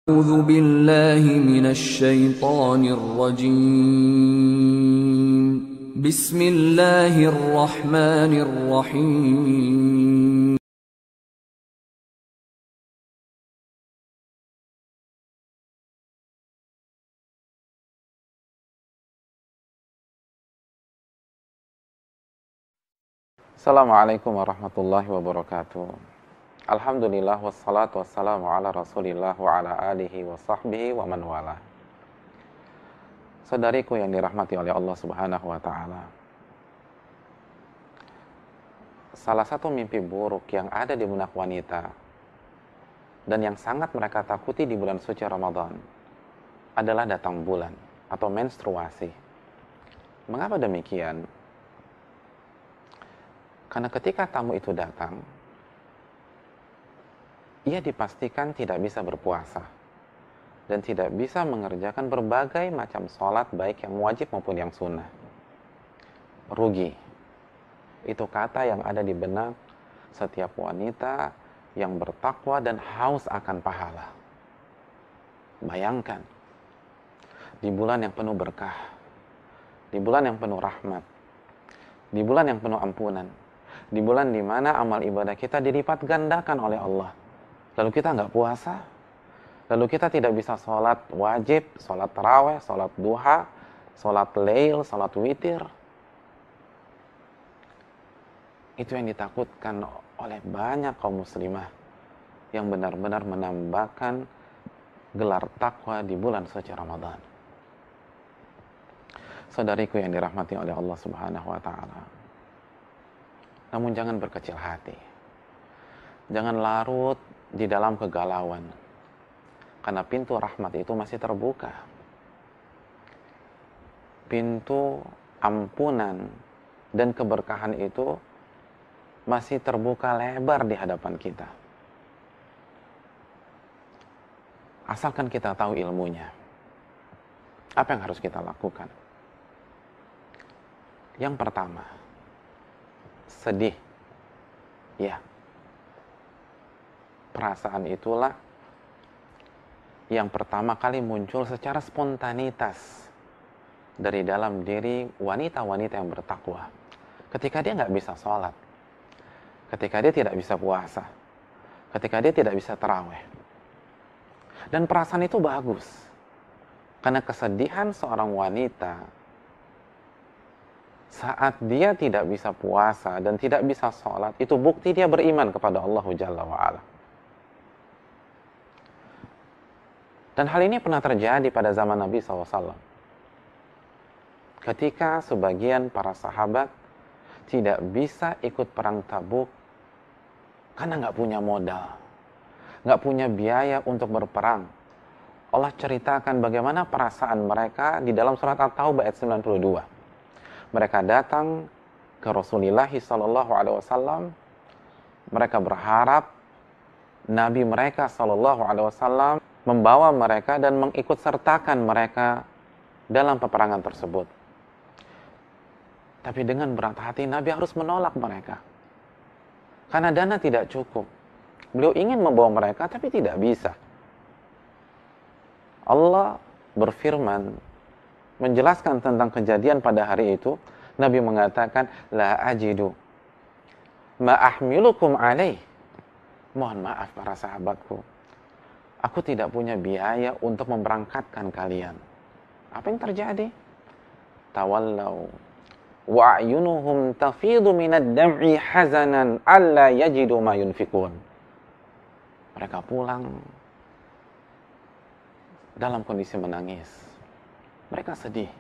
أعوذ بالله من الشيطان الرجيم بسم الله الرحمن الرحيم Assalamualaikum warahmatullahi wabarakatuh. Alhamdulillah wassalatu wassalamu ala rasulillah wa ala alihi wa sahbihi wa man wala. Saudariku yang dirahmati oleh Allah subhanahu wa ta'ala, salah satu mimpi buruk yang ada di benak wanita dan yang sangat mereka takuti di bulan suci Ramadan adalah datang bulan atau menstruasi. Mengapa demikian? Karena ketika tamu itu datang, ia dipastikan tidak bisa berpuasa dan tidak bisa mengerjakan berbagai macam sholat baik yang wajib maupun yang sunnah. Rugi. Itu kata yang ada di benak setiap wanita yang bertakwa dan haus akan pahala. Bayangkan, di bulan yang penuh berkah, di bulan yang penuh rahmat, di bulan yang penuh ampunan, di bulan di mana amal ibadah kita dilipat gandakan oleh Allah. Lalu kita nggak puasa, lalu kita tidak bisa sholat wajib, sholat taraweh, sholat duha, sholat lail, sholat witir. Itu yang ditakutkan oleh banyak kaum muslimah yang benar-benar menambahkan gelar takwa di bulan suci Ramadan. Saudariku yang dirahmati oleh Allah subhanahu wa ta'ala, namun jangan berkecil hati. Jangan larut di dalam kegalauan. Karena pintu rahmat itu masih terbuka. Pintu ampunan dan keberkahan itu masih terbuka lebar di hadapan kita. Asalkan kita tahu ilmunya. Apa yang harus kita lakukan? Yang pertama, sedih. Ya. Perasaan itulah yang pertama kali muncul secara spontanitas dari dalam diri wanita-wanita yang bertakwa. Ketika dia nggak bisa sholat, ketika dia tidak bisa puasa, ketika dia tidak bisa taraweh. Dan perasaan itu bagus. Karena kesedihan seorang wanita saat dia tidak bisa puasa dan tidak bisa sholat, itu bukti dia beriman kepada Allah Jalla wa'ala. Dan hal ini pernah terjadi pada zaman Nabi SAW. Ketika sebagian para sahabat tidak bisa ikut perang Tabuk karena nggak punya modal, nggak punya biaya untuk berperang. Allah ceritakan bagaimana perasaan mereka di dalam surat At-Taubah ayat 92. Mereka datang ke Rasulullah SAW. Mereka berharap Nabi mereka SAW membawa mereka dan mengikut sertakan mereka dalam peperangan tersebut. Tapi dengan berat hati Nabi harus menolak mereka. Karena dana tidak cukup. Beliau ingin membawa mereka tapi tidak bisa. Allah berfirman menjelaskan tentang kejadian pada hari itu. Nabi mengatakan, la ajidu ma ahmilukum alaih. Mohon maaf para sahabatku, aku tidak punya biaya untuk memberangkatkan kalian. Apa yang terjadi? Tawallau wa a'yunuhum tafidu minad dam'i hazanan alla yajidu ma yunfikun. Mereka pulang dalam kondisi menangis. Mereka sedih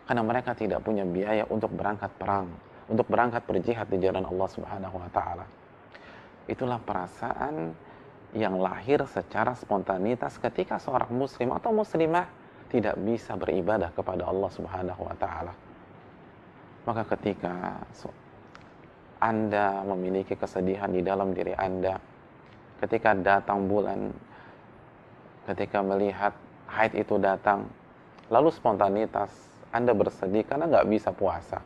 karena mereka tidak punya biaya untuk berangkat perang, untuk berangkat berjihad di jalan Allah Subhanahu wa taala. Itulah perasaan yang lahir secara spontanitas ketika seorang muslim atau muslimah tidak bisa beribadah kepada Allah Subhanahu wa taala. Maka ketika Anda memiliki kesedihan di dalam diri Anda, ketika datang bulan, ketika melihat haid itu datang, lalu spontanitas Anda bersedih karena nggak bisa puasa.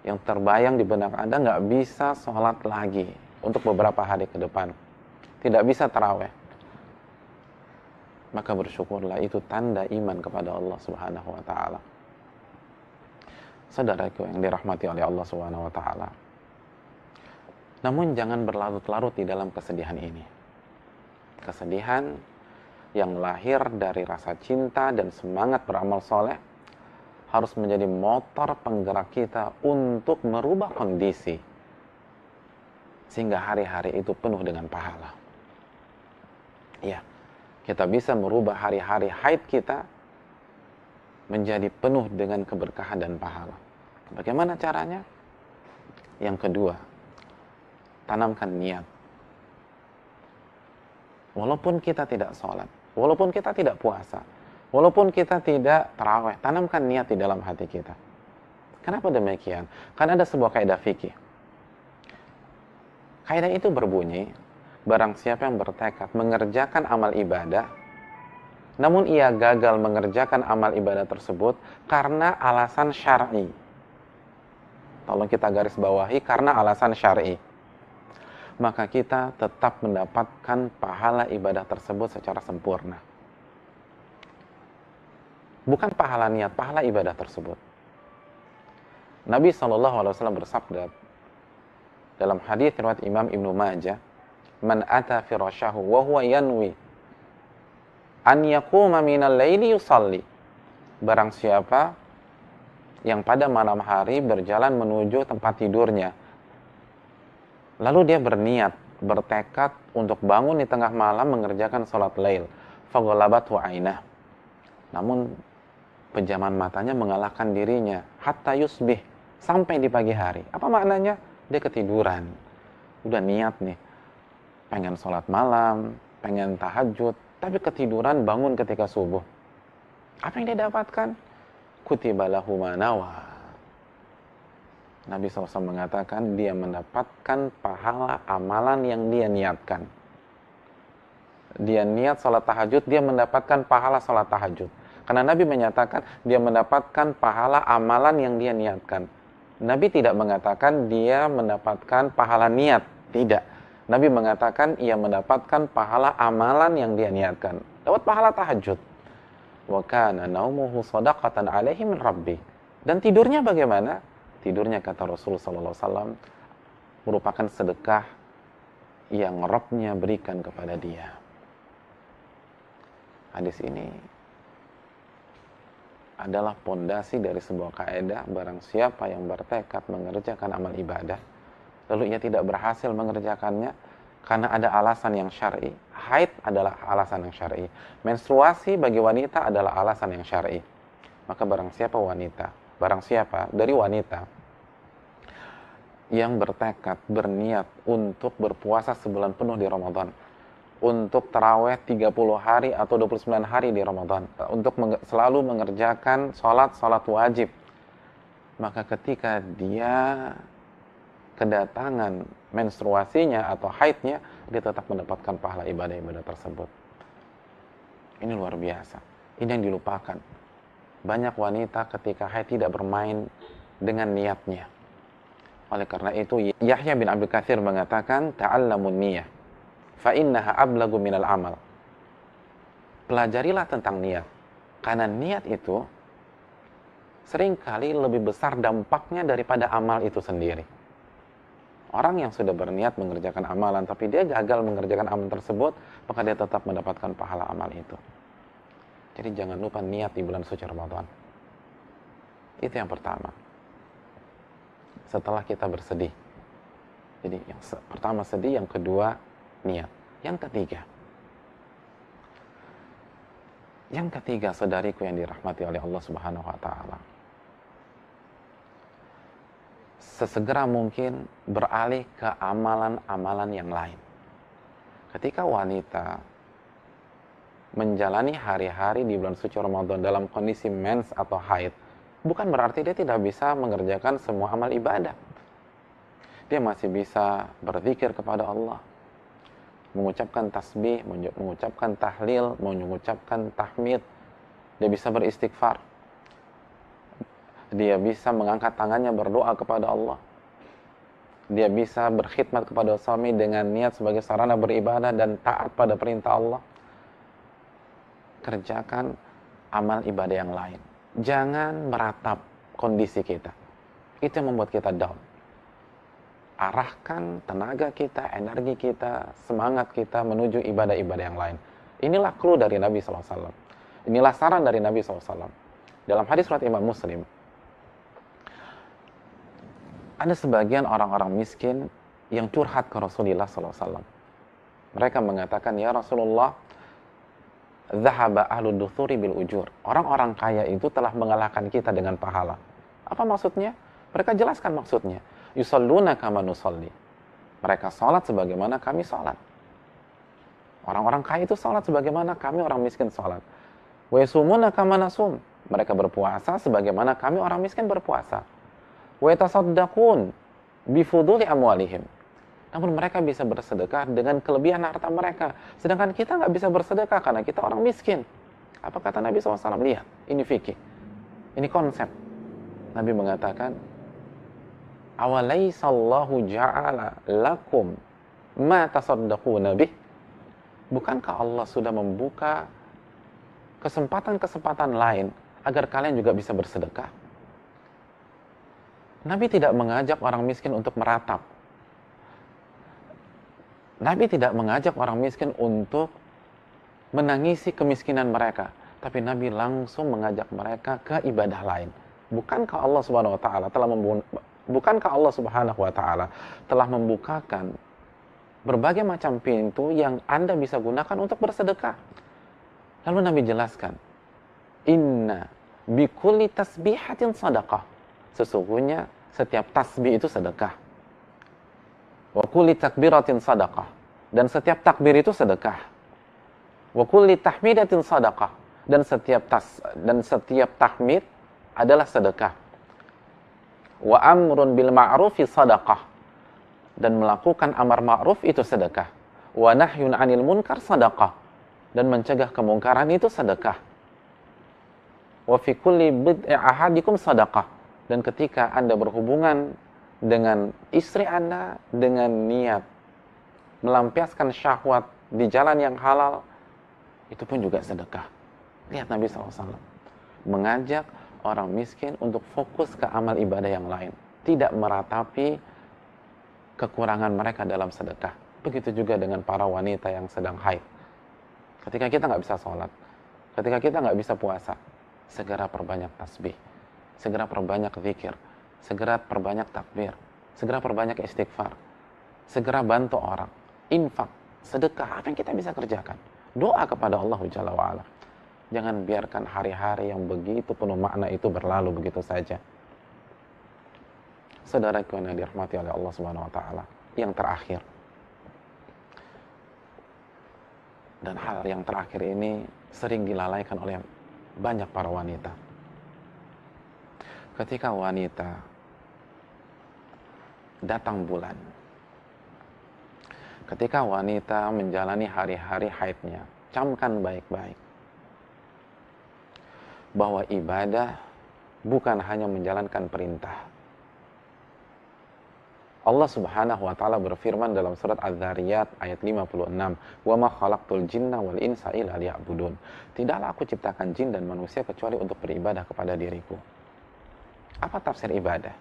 Yang terbayang di benak Anda nggak bisa sholat lagi untuk beberapa hari ke depan. Tidak bisa taraweh. maka bersyukurlah, itu tanda iman kepada Allah Subhanahu wa taala. Saudaraku yang dirahmati oleh Allah Subhanahu wa taala. Namun jangan berlarut-larut di dalam kesedihan ini. Kesedihan yang lahir dari rasa cinta dan semangat beramal soleh harus menjadi motor penggerak kita untuk merubah kondisi sehingga hari-hari itu penuh dengan pahala. Ya, kita bisa merubah hari-hari haid kita menjadi penuh dengan keberkahan dan pahala. Bagaimana caranya? Yang kedua, tanamkan niat. Walaupun kita tidak sholat, walaupun kita tidak puasa, walaupun kita tidak tarawih, tanamkan niat di dalam hati kita. Kenapa demikian? Karena ada sebuah kaidah fikih. Kaidah itu berbunyi, barang siapa yang bertekad mengerjakan amal ibadah, namun ia gagal mengerjakan amal ibadah tersebut karena alasan syar'i. Tolong kita garis bawahi, karena alasan syar'i. Maka kita tetap mendapatkan pahala ibadah tersebut secara sempurna. Bukan pahala niat, pahala ibadah tersebut. Nabi SAW bersabda dalam hadis riwayat Imam Ibnu Majah, "Man ata firasyahu wa huwa yanwi an yaquma minal laili yusalli." Barang siapa yang pada malam hari berjalan menuju tempat tidurnya, lalu dia berniat, bertekad untuk bangun di tengah malam mengerjakan sholat lail, faghalabathu ainah. Namun pejaman matanya mengalahkan dirinya, hatta yusbih, sampai di pagi hari. Apa maknanya? Dia ketiduran. Udah niat nih, pengen sholat malam, pengen tahajud, tapi ketiduran, bangun ketika subuh. Apa yang dia dapatkan? Kutiba lahu ma nawa. Nabi SAW mengatakan dia mendapatkan pahala amalan yang dia niatkan. Dia niat sholat tahajud, dia mendapatkan pahala sholat tahajud. Karena Nabi menyatakan dia mendapatkan pahala amalan yang dia niatkan. Nabi tidak mengatakan dia mendapatkan pahala niat. Tidak. Nabi mengatakan ia mendapatkan pahala amalan yang dia niatkan. Dapat pahala tahajud. Wa kana naumuhu shadaqatan alaihi min rabbi. Dan tidurnya bagaimana? Tidurnya, kata Rasulullah SAW, merupakan sedekah yang Rabb-nya berikan kepada dia. Hadis ini adalah pondasi dari sebuah kaidah, barang siapa yang bertekad mengerjakan amal ibadah, lalu ia tidak berhasil mengerjakannya karena ada alasan yang syar'i. Haid adalah alasan yang syar'i. Menstruasi bagi wanita adalah alasan yang syar'i. Maka barang siapa dari wanita yang bertekad, berniat untuk berpuasa sebulan penuh di Ramadan, untuk taraweh 30 hari atau 29 hari di Ramadan, untuk selalu mengerjakan sholat wajib, maka ketika dia kedatangan menstruasinya atau haidnya, dia tetap mendapatkan pahala ibadah-ibadah tersebut. Ini luar biasa. Ini yang dilupakan. Banyak wanita ketika haid tidak bermain dengan niatnya. Oleh karena itu, Yahya bin Abdul Katsir mengatakan, ta'allamun niyah, fa innaha ablagu minal amal. Pelajarilah tentang niat, karena niat itu seringkali lebih besar dampaknya daripada amal itu sendiri. Orang yang sudah berniat mengerjakan amalan, tapi dia gagal mengerjakan amal tersebut, maka dia tetap mendapatkan pahala amal itu. Jadi jangan lupa niat di bulan suci Ramadan. Itu yang pertama. Setelah kita bersedih. Jadi yang pertama sedih, yang kedua niat. Yang ketiga, saudariku yang dirahmati oleh Allah Subhanahu wa taala. Sesegera mungkin beralih ke amalan-amalan yang lain. Ketika wanita menjalani hari-hari di bulan suci Ramadan dalam kondisi mens atau haid, bukan berarti dia tidak bisa mengerjakan semua amal ibadah. Dia masih bisa berzikir kepada Allah, mengucapkan tasbih, mengucapkan tahlil, mengucapkan tahmid. Dia bisa beristighfar. Dia bisa mengangkat tangannya berdoa kepada Allah. Dia bisa berkhidmat kepada suami dengan niat sebagai sarana beribadah dan taat pada perintah Allah. kerjakan amal ibadah yang lain. Jangan meratap kondisi kita. Itu yang membuat kita down. Arahkan tenaga kita, energi kita, semangat kita menuju ibadah-ibadah yang lain. Inilah clue dari Nabi SAW. Inilah saran dari Nabi SAW. Dalam hadis riwayat Imam Muslim, ada sebagian orang-orang miskin yang curhat ke Rasulullah SAW. Mereka mengatakan, ya Rasulullah, zahaba ahlud duthuri bil ujur. Orang-orang kaya itu telah mengalahkan kita dengan pahala. Apa maksudnya? Mereka jelaskan maksudnya. Yusalluna kama nusalli. Mereka salat sebagaimana kami salat. Orang-orang kaya itu salat sebagaimana kami orang miskin salat. Wa yasumuna kama nasum. Mereka berpuasa sebagaimana kami orang miskin berpuasa. Wa yatasaddaqun bifuduli amwalihim. Namun mereka bisa bersedekah dengan kelebihan harta mereka. Sedangkan kita nggak bisa bersedekah karena kita orang miskin. Apa kata Nabi SAW? Lihat, ini fikih. Ini konsep. Nabi mengatakan, awalaysallahu ja'ala lakum ma tasaddaquna bih. Bukankah Allah sudah membuka kesempatan-kesempatan lain agar kalian juga bisa bersedekah? Nabi tidak mengajak orang miskin untuk meratap. Nabi tidak mengajak orang miskin untuk menangisi kemiskinan mereka, tapi Nabi langsung mengajak mereka ke ibadah lain. Bukankah Allah Subhanahu wa taala telah membukakan berbagai macam pintu yang Anda bisa gunakan untuk bersedekah? Lalu Nabi jelaskan, inna bikulli tasbihatin sadaqah. Sesungguhnya setiap tasbih itu sedekah. Wa kulli takbiratin sadaqah. Dan setiap takbir itu sedekah. Wa kulli tahmidatin sadaqah. Dan setiap tahmid adalah sedekah. Wa amrun bil ma'rufi sadaqah. Dan melakukan amar ma'ruf itu sedekah. Wa nahyun 'anil munkar sadaqah. Dan mencegah kemungkaran itu sedekah. Wa fi kulli bid'i ahadikum sadaqah. Dan ketika Anda berhubungan dengan istri Anda dengan niat melampiaskan syahwat di jalan yang halal, itu pun juga sedekah. Lihat Nabi SAW mengajak orang miskin untuk fokus ke amal ibadah yang lain, tidak meratapi kekurangan mereka dalam sedekah. Begitu juga dengan para wanita yang sedang haid. Ketika kita nggak bisa sholat, ketika kita nggak bisa puasa, segera perbanyak tasbih, segera perbanyak zikir, segera perbanyak takbir, segera perbanyak istighfar, segera bantu orang, infak, sedekah, apa yang kita bisa kerjakan. Doa kepada Allah Jalla wa'ala. Jangan biarkan hari-hari yang begitu penuh makna itu berlalu begitu saja. Saudaraku yang dirahmati oleh Allah Subhanahu wa taala, yang terakhir. Dan hal yang terakhir ini sering dilalaikan oleh banyak para wanita. Ketika wanita datang bulan, ketika wanita menjalani hari-hari haidnya, camkan baik-baik bahwa ibadah bukan hanya menjalankan perintah. Allah Subhanahu wa taala berfirman dalam surat Az-Zariyat ayat 56, "Wa ma khalaqtul jinna wal insa illa liya'budun." Tidaklah aku ciptakan jin dan manusia kecuali untuk beribadah kepada diriku. Apa tafsir ibadah?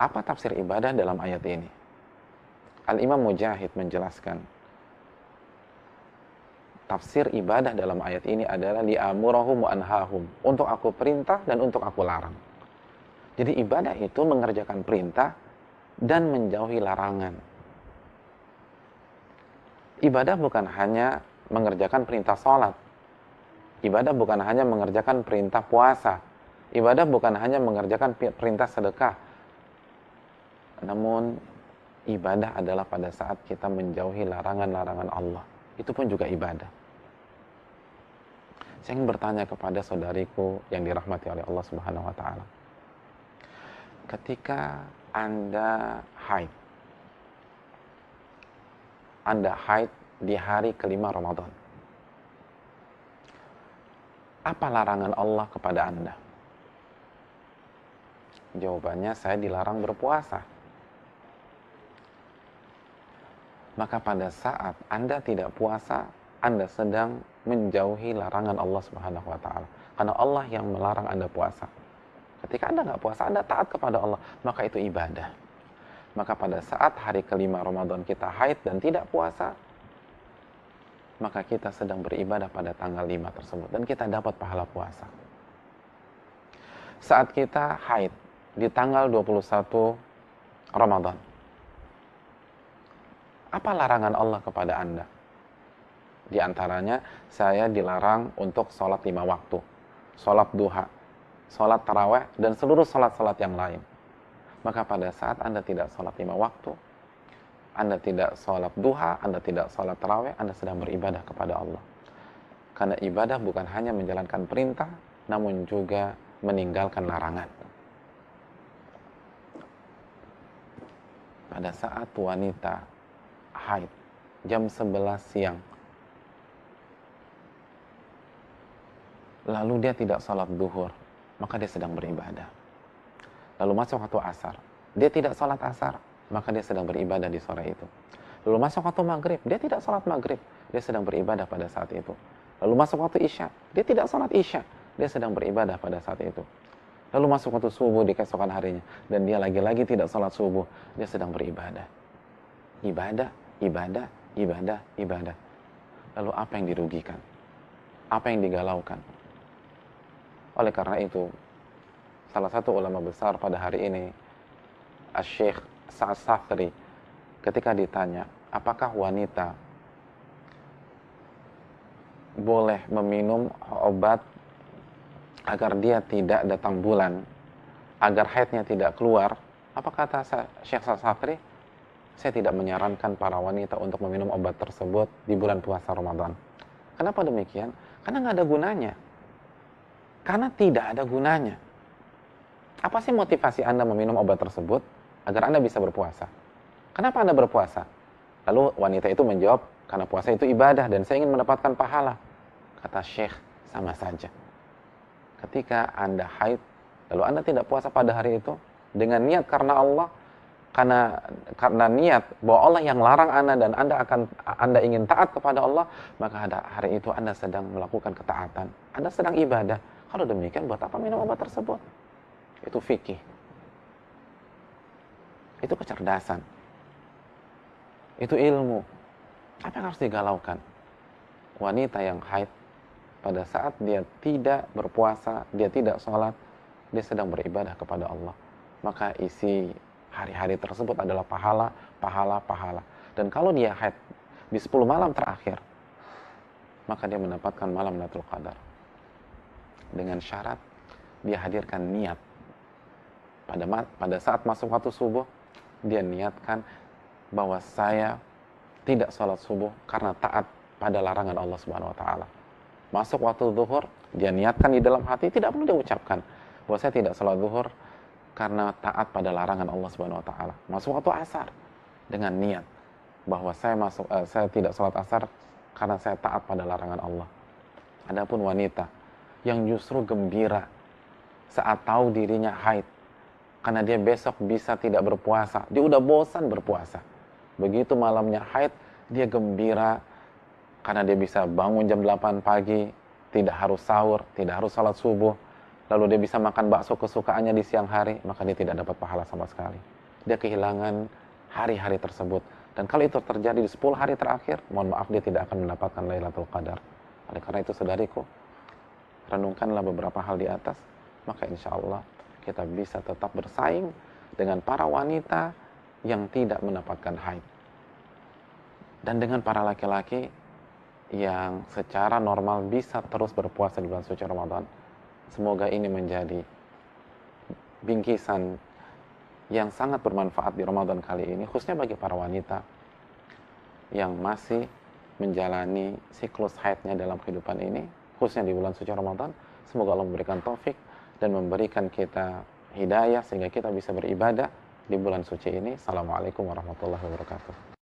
Apa tafsir ibadah dalam ayat ini? Al-Imam Mujahid menjelaskan, tafsir ibadah dalam ayat ini adalah li'amurahum wa anhahum, untuk aku perintah dan untuk aku larang. Jadi ibadah itu mengerjakan perintah dan menjauhi larangan. Ibadah bukan hanya mengerjakan perintah sholat. Ibadah bukan hanya mengerjakan perintah puasa. Ibadah bukan hanya mengerjakan perintah sedekah. Namun ibadah adalah pada saat kita menjauhi larangan-larangan Allah. Itu pun juga ibadah. Saya ingin bertanya kepada saudariku yang dirahmati oleh Allah Subhanahu wa taala. Ketika Anda haid di hari kelima Ramadan, apa larangan Allah kepada Anda? Jawabannya, saya dilarang berpuasa. Maka pada saat Anda tidak puasa, Anda sedang menjauhi larangan Allah Subhanahu wa taala. Karena Allah yang melarang Anda puasa. Ketika Anda nggak puasa, Anda taat kepada Allah, maka itu ibadah. Maka pada saat hari kelima Ramadan kita haid dan tidak puasa, maka kita sedang beribadah pada tanggal 5 tersebut dan kita dapat pahala puasa. Saat kita haid di tanggal 21 Ramadan, apa larangan Allah kepada Anda? Di antaranya, saya dilarang untuk sholat 5 waktu, sholat duha, sholat taraweh, dan seluruh sholat-sholat yang lain. Maka pada saat Anda tidak sholat 5 waktu, Anda tidak sholat duha, Anda tidak sholat taraweh, Anda sedang beribadah kepada Allah. Karena ibadah bukan hanya menjalankan perintah, namun juga meninggalkan larangan. Pada saat wanita haid, jam 11 siang, lalu dia tidak sholat duhur, maka dia sedang beribadah. Lalu masuk waktu asar, dia tidak sholat asar, maka dia sedang beribadah di sore itu. Lalu masuk waktu maghrib, dia tidak sholat maghrib, dia sedang beribadah pada saat itu. Lalu masuk waktu isya, dia tidak sholat isya, dia sedang beribadah pada saat itu. Lalu masuk waktu subuh di keesokan harinya, dan dia lagi-lagi tidak sholat subuh, dia sedang beribadah. Ibadah, ibadah, ibadah, ibadah. Lalu apa yang dirugikan? Apa yang digalaukan? Oleh karena itu, salah satu ulama besar pada hari ini, Asy-Syaikh Sa'ad Sakhri, ketika ditanya, apakah wanita boleh meminum obat agar dia tidak datang bulan, agar haidnya tidak keluar, apa kata Syekh Sa'ad Sakhri? Saya tidak menyarankan para wanita untuk meminum obat tersebut di bulan puasa Ramadan. Kenapa demikian? Karena nggak ada gunanya. Karena tidak ada gunanya. Apa sih motivasi Anda meminum obat tersebut? Agar Anda bisa berpuasa. Kenapa Anda berpuasa? Lalu wanita itu menjawab, karena puasa itu ibadah dan saya ingin mendapatkan pahala. Kata Syekh, sama saja. Ketika Anda haid, lalu Anda tidak puasa pada hari itu, dengan niat karena Allah, karena niat bahwa Allah yang larang Anda dan Anda ingin taat kepada Allah, maka hari itu Anda sedang melakukan ketaatan. Anda sedang ibadah. Kalau demikian, buat apa minum obat tersebut? Itu fikih. Itu kecerdasan. Itu ilmu. Apa yang harus digalaukan? Wanita yang haid, pada saat dia tidak berpuasa, dia tidak sholat, dia sedang beribadah kepada Allah. Maka isi hari-hari tersebut adalah pahala, pahala, pahala. Dan kalau dia haid di 10 malam terakhir, maka dia mendapatkan malam Lailatul Qadar. Dengan syarat dia hadirkan niat. Pada saat masuk waktu subuh, dia niatkan bahwa saya tidak sholat subuh karena taat pada larangan Allah Subhanahu wa taala. Masuk waktu zuhur, dia niatkan di dalam hati, tidak perlu dia ucapkan bahwa saya tidak sholat zuhur karena taat pada larangan Allah Subhanahu wa taala. Masuk waktu asar dengan niat bahwa saya tidak sholat asar karena saya taat pada larangan Allah. Adapun wanita yang justru gembira saat tahu dirinya haid karena dia besok bisa tidak berpuasa, dia udah bosan berpuasa. Begitu malamnya haid, dia gembira karena dia bisa bangun jam 8 pagi, tidak harus sahur, tidak harus salat subuh, lalu dia bisa makan bakso kesukaannya di siang hari, maka dia tidak dapat pahala sama sekali. Dia kehilangan hari-hari tersebut. Dan kalau itu terjadi di 10 hari terakhir, mohon maaf, dia tidak akan mendapatkan Lailatul Qadar. Oleh karena itu, saudariku, renungkanlah beberapa hal di atas, maka insya Allah kita bisa tetap bersaing dengan para wanita yang tidak mendapatkan haid. Dan dengan para laki-laki yang secara normal bisa terus berpuasa di bulan suci Ramadan. Semoga ini menjadi bingkisan yang sangat bermanfaat di Ramadan kali ini, khususnya bagi para wanita yang masih menjalani siklus haidnya dalam kehidupan ini, khususnya di bulan suci Ramadan. Semoga Allah memberikan taufik dan memberikan kita hidayah sehingga kita bisa beribadah di bulan suci ini. Assalamualaikum warahmatullahi wabarakatuh.